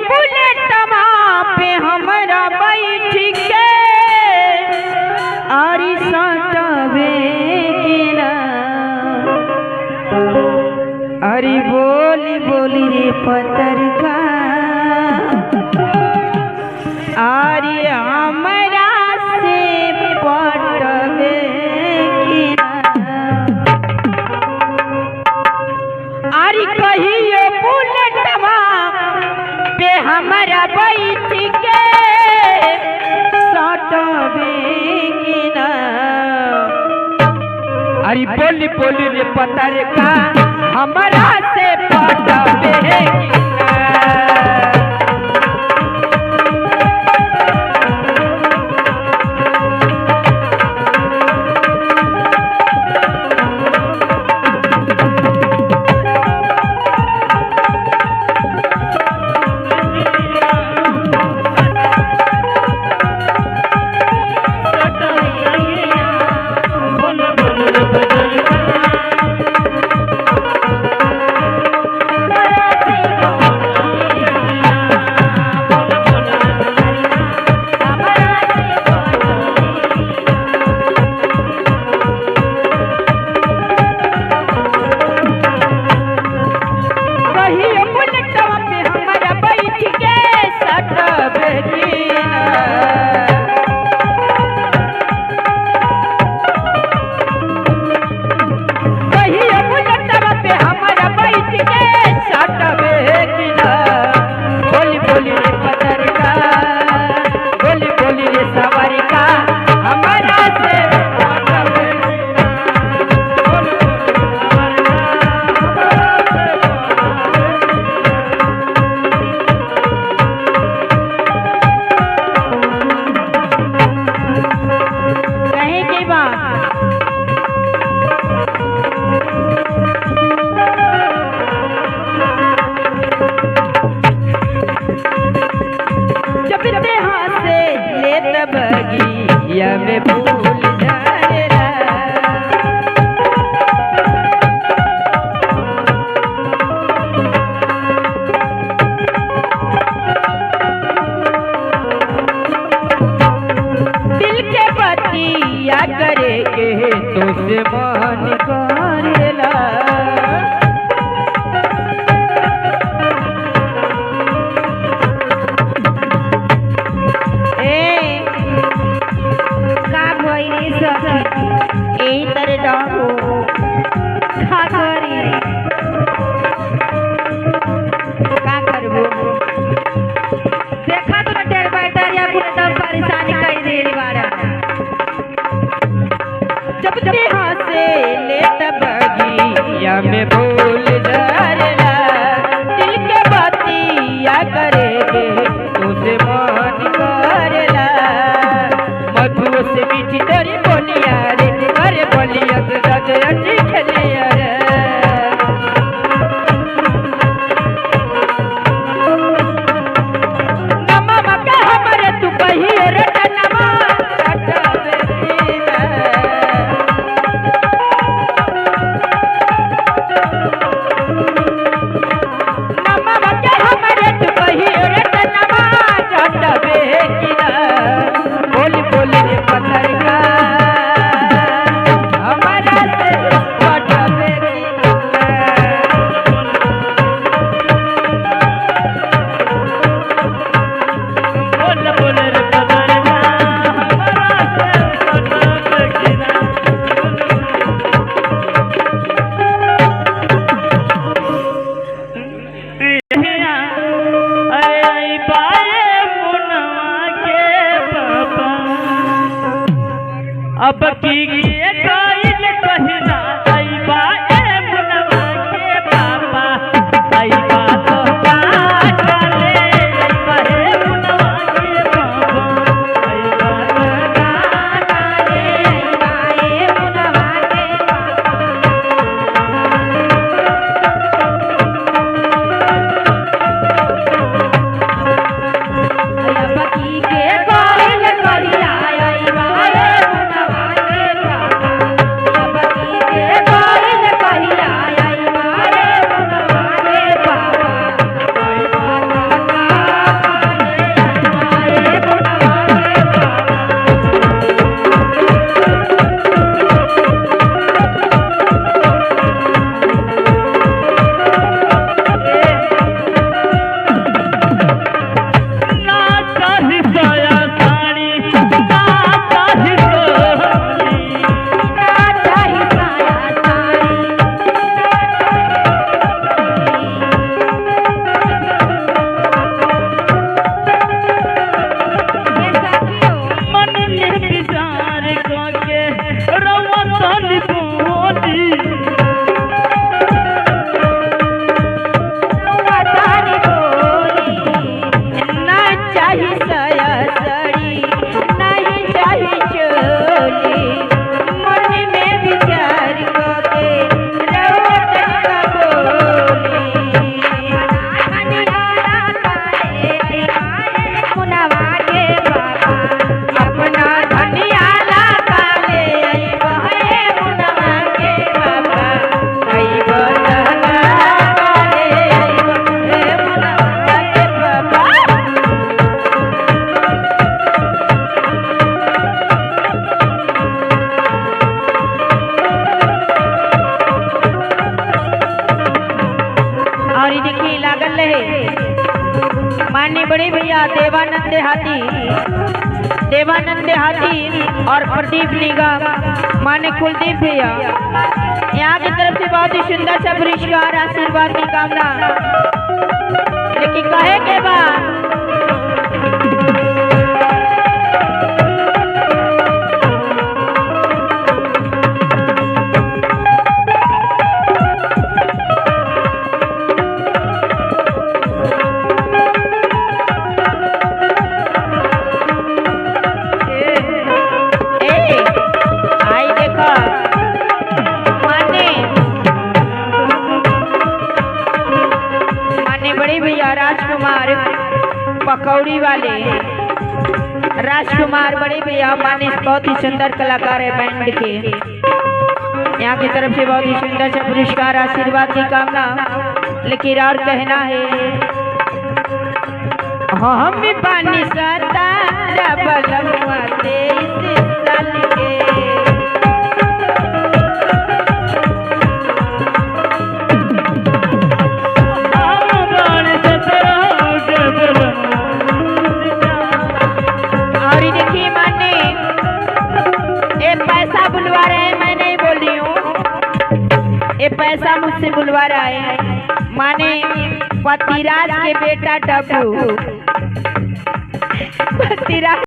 बुलेटवा पे हमरा बैठ के आरी सटवे गिरा। अरे बोली बोली रे पतरका आरी हमरा से पटवे गिरा। आरी कहिए बुलेटवा पे हमरा बैठ के सटवे गिरा। अरे बोली बोली रे पतरका हमरा से पटवे गिरा। बगिया में फूल झरेला। दिल के बतिया करे के तुझसे मन करेला। माननीय बड़े भैया देवानंद देहाती और प्रदीप निगम, माननीय कुलदीप भैया, यहाँ की तरफ से बहुत ही सुंदर सा पुरस्कार आशीर्वाद की कामना। लेकिन कहे के बाद राजकुमार पकौड़ी वाले राजकुमार बड़े भैया माने बहुत ही सुंदर कलाकार है बैंड के, यहाँ की तरफ से बहुत ही सुंदर से पुरस्कार आशीर्वाद की कामना। लेकिन और कहना है हम भी पानी सतारा बलमुआ 23 साल के बुलवा रहे हैं, मैं नहीं बोल रही हूँ, ये पैसा मुझसे बुलवा रहा है। माने पतिराज के बेटा डब्बू पतिराज